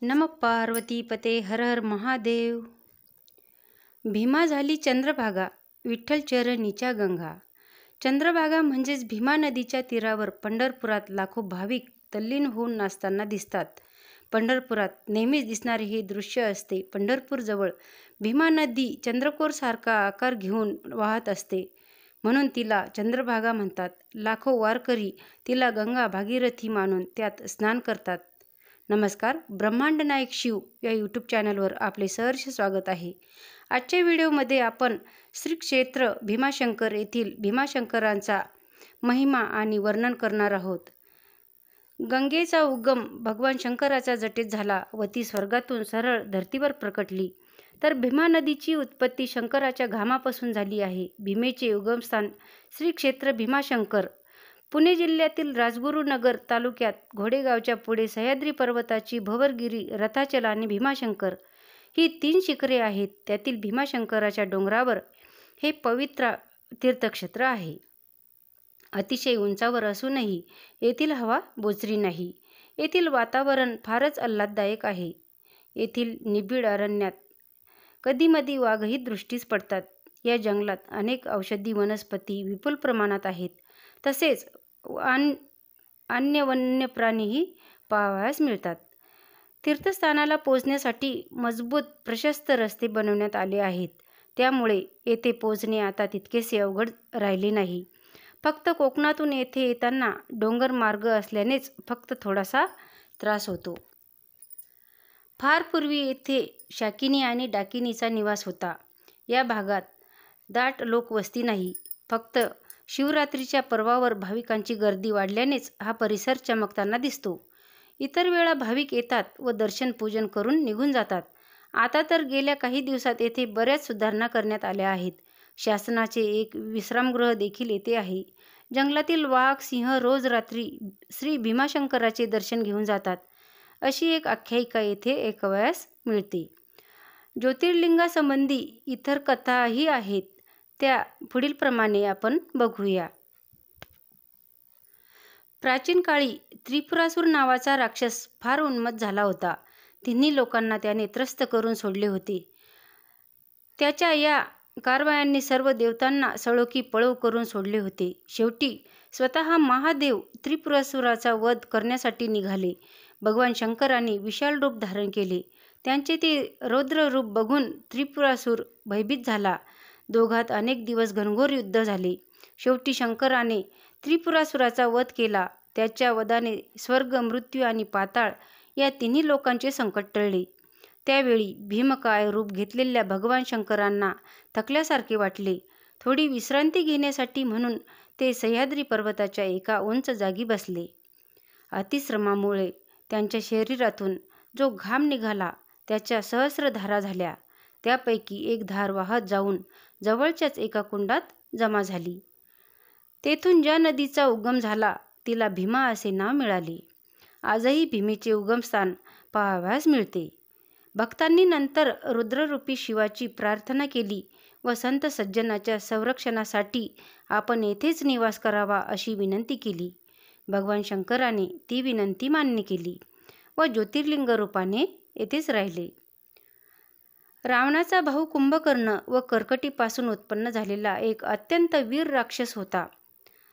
नम पार्वती पते हर हर महादेव। भीमा झाली चंद्रभागा, विठ्ठल चरणीच्या गंगा। चंद्रभागा म्हणजेच भीमा नदीच्या तीरावर पंढरपुरात लाखो भाविक तल्लीन होऊन नाचताना दिसतात। पंढरपुरात नेहमीच दिसणारे हे दृश्य असते। पंढरपूरजवळ भीमा नदी चंद्रकोरसारखा आकार घेऊन वाहत असते, म्हणून तिला चंद्रभागा म्हणतात। लाखो वारकरी तिला गंगा भागीरथी मानून त्यात स्नान करतात। नमस्कार, ब्रह्मांड नायक शिव या यूट्यूब चॅनलवर आपले सहर्ष स्वागत आहे। आजच्या व्हिडिओमध्ये आपण श्री क्षेत्र भीमाशंकर येथील भीमाशंकरांचा महिमा आणि वर्णन करणार आहोत। गंगेचा उगम भगवान शंकराच्या जटेत झाला व ती स्वर्गातून सरळ धर्तीवर प्रकटली, तर भीमा नदीची उत्पत्ती शंकराच्या घामापासून झाली आहे। भीमेचे उगमस्थान श्री क्षेत्र भीमाशंकर पुणे जिल्ह्यातील राजगुरुनगर तालुक्यात घोडेगावच्या पुढे सह्याद्री पर्वताची भंवरगिरी, रथाचल आणि भीमाशंकर ही 3 शिखरे आहेत। त्यातील भीमाशंकराच्या डोंगरावर हे पवित्र तीर्थक्षेत्र आहे। अतिशय उंचावर असूनही येथील हवा बोचरी नाही। येथील वातावरण फारच आल्हाददायक आहे। येथील निबिड अरण्यात कधीमधी वाघही दृष्टीस पडतात। या जंगलात अनेक औषधी वनस्पती विपुल प्रमाणात आहेत। तसेच अन्य वन्य प्राणीही पाहावयास मिळतात। तीर्थस्थानाला पोहोचण्यासाठी मजबूत प्रशस्त रस्ते बनवण्यात आले आहेत, त्यामुळे येथे पोहोचणे आता तितकेसे अवघड राहिले नाही। फक्त कोकणातून येथे येताना डोंगर मार्ग असल्यानेच फक्त थोडासा त्रास होतो। फार पूर्वी येथे शाकिनी आणि डाकिनीचा निवास होता। या भागात दाट लोकवस्ती नाही, फक्त शिवरात्रीच्या पर्वावर भाविकांची गर्दी वाढल्यानेच हा परिसर चमकताना दिसतो। इतर वेळा भाविक येतात व दर्शन पूजन करून निघून जातात। आता तर गेल्या काही दिवसात येथे बऱ्याच सुधारणा करण्यात आल्या आहेत। शासनाचे एक विश्रामगृह देखील येथे आहे। जंगलातील वाघ, सिंह रोज रात्री श्री भीमाशंकराचे दर्शन घेऊन जातात, अशी एक आख्यायिका येथे ऐकावयास मिळते। ज्योतिर्लिंगासंबंधी इतर कथाही आहेत, त्या पुढीलप्रमाणे आपण बघूया। प्राचीन काळी त्रिपुरासूर नावाचा राक्षस फार उन्मत्त झाला होता। तिन्ही लोकांना त्याने त्रस्त करून सोडले होते। त्याच्या या कारवायांनी सर्व देवतांना सळोकी पळो करून सोडले होते। शेवटी स्वतः महादेव त्रिपुरासुराचा वध करण्यासाठी निघाले। भगवान शंकराने विशाल रूप धारण केले। त्यांचे ते रौद्र रूप बघून त्रिपुरासूर भयभीत झाला। दोघात अनेक दिवस घनघोर युद्ध झाले। शेवटी शंकराने त्रिपुरासुराचा वध केला। त्याच्या वधाने स्वर्ग, मृत्यू आणि पाताळ या तिन्ही लोकांचे संकट टळले। त्यावेळी भीमकाय रूप घेतलेल्या भगवान शंकरांना थकल्यासारखे वाटले। थोडी विश्रांती घेण्यासाठी म्हणून ते सह्याद्री पर्वताच्या एका उंच जागी बसले। अतिश्रमामुळे त्यांच्या शरीरातून जो घाम निघाला त्याच्या सहस्र धारा झाल्या। त्यापैकी एक धार वाहत जाऊन जवळच्याच एका कुंडात जमा झाली। तेथून ज्या नदीचा उगम झाला तिला भीमा असे नाव मिळाले। आजही भीमेचे उगमस्थान पाहावयास मिळते। भक्तांनी नंतर रुद्ररूपी शिवाची प्रार्थना केली व संत सज्जनाच्या संरक्षणासाठी आपण येथेच निवास करावा अशी विनंती केली। भगवान शंकराने ती विनंती मान्य केली व ज्योतिर्लिंग रूपाने येथेच राहिले। रावणाचा भाऊ कुंभकर्ण व कर्कटीपासून उत्पन्न झालेला एक अत्यंत वीर राक्षस होता।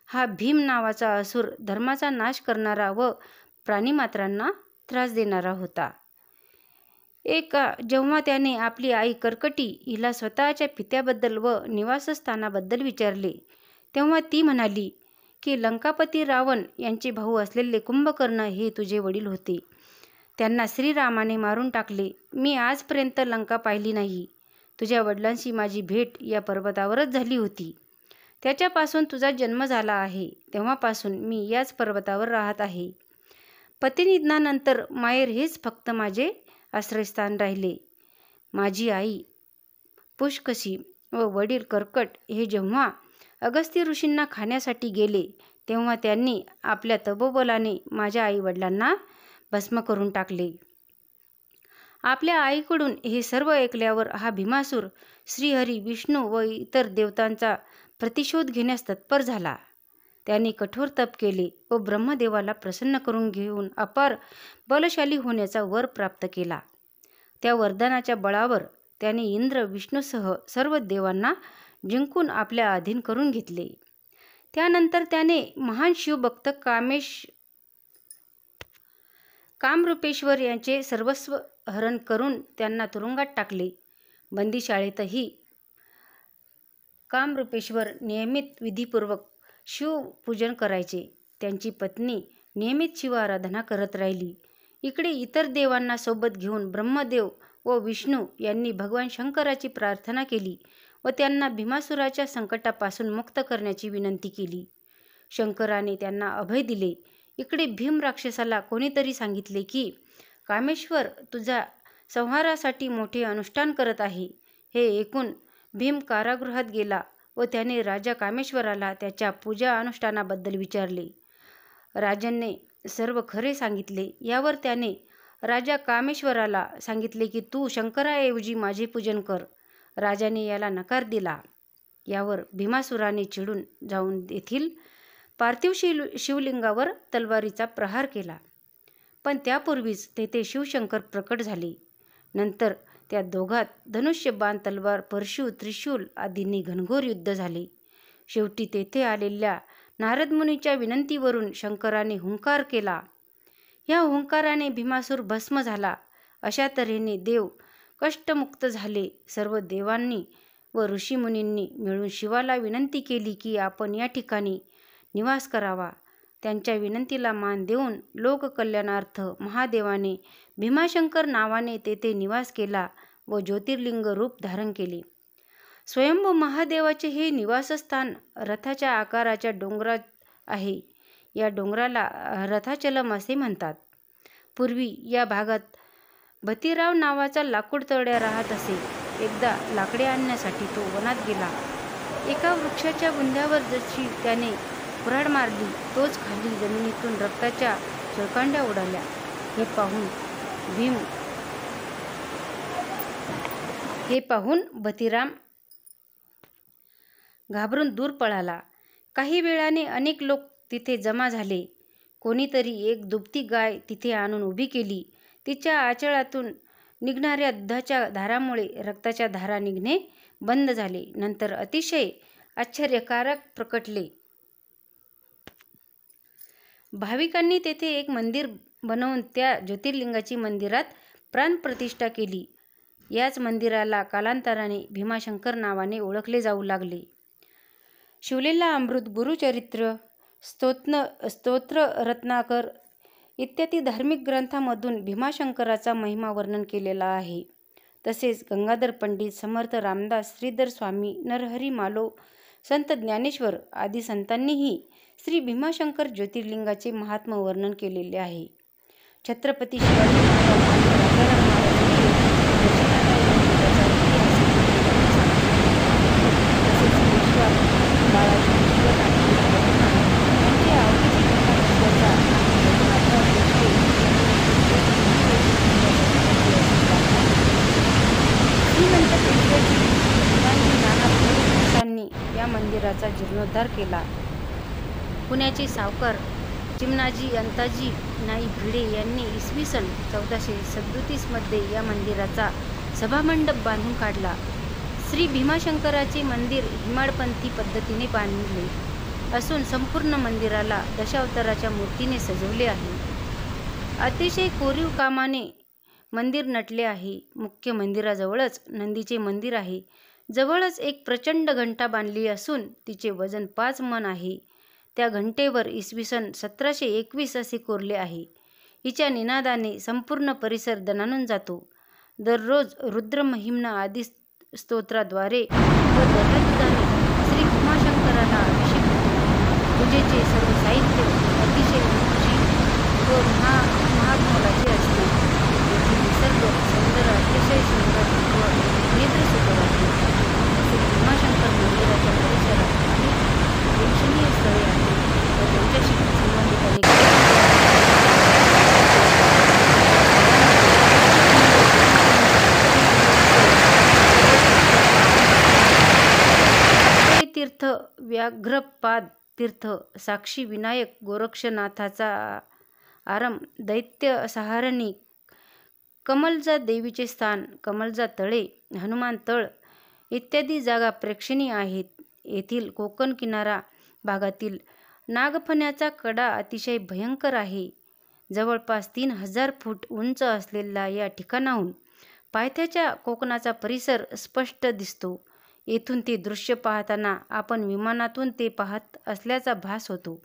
हा भीम नावाचा असुर धर्माचा नाश करणारा व प्राणीमात्रांना त्रास देणारा होता। जेव्हा त्याने आपली आई कर्कटी हिला स्वतःच्या पित्याबद्दल व निवासस्थानाबद्दल विचारले, तेव्हा ती म्हणाली की लंकापती रावण यांचे भाऊ असलेले कुंभकर्ण हे तुझे वडील होते। त्यांना श्रीरामाने मारून टाकले। मी आजपर्यंत लंका पाहिली नाही। तुझ्या वडिलांशी माझी भेट या पर्वतावरच झाली होती। त्याच्यापासून तुझा जन्म झाला आहे, तेव्हापासून मी याच पर्वतावर राहत आहे। पतिनिधनानंतर माहेर हेच फक्त माझे आश्रयस्थान राहिले। माझी आई पुष्कशी व वडील कर्कट हे जेव्हा अगस्त्य ऋषींना खाण्यासाठी गेले, तेव्हा त्यांनी आपल्या तपोबलाने माझ्या आईवडिलांना भस्म करून टाकले। आपल्या आईकडून हे सर्व ऐकल्यावर हा भीमासूर श्रीहरी, विष्णू व इतर देवतांचा प्रतिशोध घेण्यास तत्पर झाला। त्याने कठोर तप केले व ब्रह्मदेवाला प्रसन्न करून घेऊन अपार बलशाली होण्याचा वर प्राप्त केला. त्या वरदानाच्या बळावर त्याने इंद्र विष्णूसह सर्व देवांना जिंकून आपल्या अधीन करून घेतले. त्यानंतर त्याने महान शिवभक्त कामरूपेश्वर यांचे सर्वस्व हरण करून त्यांना तुरुंगात टाकले. बंदीशाळेतही कामरूपेश्वर नियमित विधीपूर्वक शिवपूजन करायचे. त्यांची पत्नी नियमित शिवाराधना करत राहिली. इकडे इतर देवांना सोबत घेऊन ब्रह्मदेव व विष्णू यांनी भगवान शंकराची प्रार्थना केली व त्यांना भीमासुराच्या संकटापासून मुक्त करण्याची विनंती केली. शंकराने त्यांना अभय दिले. इकडे भीम राक्षसाला कोणीतरी सांगितले की कामेश्वर तुझ्या संहारासाठी मोठे अनुष्ठान करत आहे. हे ऐकून भीम कारागृहात गेला व त्याने राजा कामेश्वराला त्याच्या पूजा अनुष्ठानाबद्दल विचारले. राजाने सर्व खरे सांगितले. यावर त्याने राजा कामेश्वराला सांगितले की तू शंकराऐवजी माझे पूजन कर. राजाने याला नकार दिला. यावर भीमासुराने चिडून जाऊन येथील पार्थिव शिवलिंगावर तलवारीचा प्रहार केला. पण त्यापूर्वीच तेथे शिवशंकर प्रकट झाले. नंतर त्या दोघात धनुष्य, बाण, तलवार, परशु, त्रिशूल आदींनी घनघोर युद्ध झाले. शेवटी तेथे आलेल्या नारद मुनीच्या विनंतीवरून शंकराने हुंकार केला. या हुंकाराने भीमासूर भस्म झाला. अशा तऱ्हेने देव कष्टमुक्त झाले. सर्व देवांनी व ऋषीमुनींनी मिळून शिवाला विनंती केली की आपण या ठिकाणी निवास करावा. त्यांच्या विनंतीला मान देऊन लोककल्याणार्थ महादेवाने भीमाशंकर नावाने तेथे निवास केला व ज्योतिर्लिंग रूप धारण केले. स्वयंभू महादेवाचे हे निवासस्थान रथाच्या आकाराच्या डोंगरात आहे. या डोंगराला रथाचलम असे म्हणतात. पूर्वी या भागात भतीराव नावाचा लाकूड तोड्या राहत असे. एकदा लाकडे आणण्यासाठी तो वनात गेला. एका वृक्षाच्या बुंध्यावर जशी त्याने कुऱ्हाड मारली तोच खाली जमिनीतून रक्ताच्या सुळकांड्या उडाल्या. हे पाहून भतीराम घाबरून दूर पळाला. काही वेळाने अनेक लोक तिथे जमा झाले. कोणीतरी एक दुभती गाय तिथे आणून उभी केली. तिच्या आचळातून निघणाऱ्या दुधाच्या धारामुळे रक्ताच्या धारा निघणे बंद झाले. नंतर अतिशय आश्चर्यकारक प्रकटले. भाविकांनी तेथे एक मंदिर बनवून त्या ज्योतिर्लिंगाची मंदिरात प्राणप्रतिष्ठा केली. याच मंदिराला कालांतराने भीमाशंकर नावाने ओळखले जाऊ लागले. शिवलीला अमृत, गुरुचरित्र, स्तोत्र रत्नाकर इत्यादी धार्मिक ग्रंथांमधून भीमाशंकराचा महिमा वर्णन केलेला आहे. तसेच गंगाधर पंडित, समर्थ रामदास, श्रीधर स्वामी, नरहरी मालो, संत ज्ञानेश्वर आदी संतांनीही श्री भीमाशंकर ज्योतिर्लिंगाचे महात्म्य वर्णन केलेले आहे. छत्रपती शिवाजी महाराज आणि राजाराम महाराजांनी दक्षिणात्य त्याचा इतिहास तसेच पेशवा बाळाजी ईश्वर आणि यांची आवडीची कथा असल्याचा श्रीमंत पेशव्याची नाना पुरुषांनी या मंदिराचा जीर्णोद्धार केला. पुण्याचे सावकार चिमणाजी अंताजी नाई भिडे यांनी इसवी सन 1437 मध्ये या मंदिराचा सभामंडप बांधून काढला. श्री भीमाशंकराचे मंदिर हिमाळपंथी पद्धतीने बांधले असून संपूर्ण मंदिराला दशावताराच्या मूर्तीने सजवले आहे. अतिशय कोरीव कामाने मंदिर नटले आहे. मुख्य मंदिराजवळच नंदीचे मंदिर आहे. जवळच एक प्रचंड घंटा बांधली असून तिचे वजन 5 मन आहे. त्या घंटेवर इसवी सन 1721 असे कोरले आहे. हिच्या निनादाने संपूर्ण परिसर दणाणून जातो. दररोज रुद्रमहिम्न आदी स्तोत्राद्वारे व दह्यादुधाने श्री भीमाशंकराला अभिषेक होतो. पूजेचे सर्व साहित्य अतिशय उंची व महागमोलाचे असते. येथील निसर्ग सौंदर्य अतिशय सुंदर व नेत्रसुखद आहे. श्री भीमाशंकर मंदिराच्या परिसरात अनेक प्रेक्षणीय स्थळे आहेत व त्यांच्याशी संबंधित अनेक तीर्थ, व्याघ्रपाद तीर्थ, साक्षी विनायक, गोरक्षनाथाचा आरम, दैत्य सहारणी, कमलजा देवीचे स्थान, कमलजा तळे, हनुमान तळ इत्यादी जागा प्रेक्षणीय आहेत. येथील कोकण किनारा भागातील नागफण्याचा कडा अतिशय भयंकर आहे. जवळपास 3000 फूट उंच असलेल्या या ठिकाणाहून पायथ्याच्या कोकणाचा परिसर स्पष्ट दिसतो. येथून ते दृश्य पाहताना आपण विमानातून ते पाहत असल्याचा भास होतो.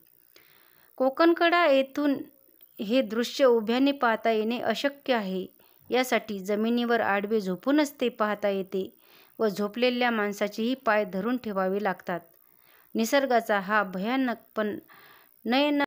कोकणकडा येथून हे दृश्य उभ्याने पाहता येणे अशक्य आहे. यासाठी जमिनीवर आडवे झोपूनच ते पाहता येते व झोपलेल्या माणसाचेही पाय धरून ठेवावे लागतात. निसर्गाचा हा भयानक पण नयन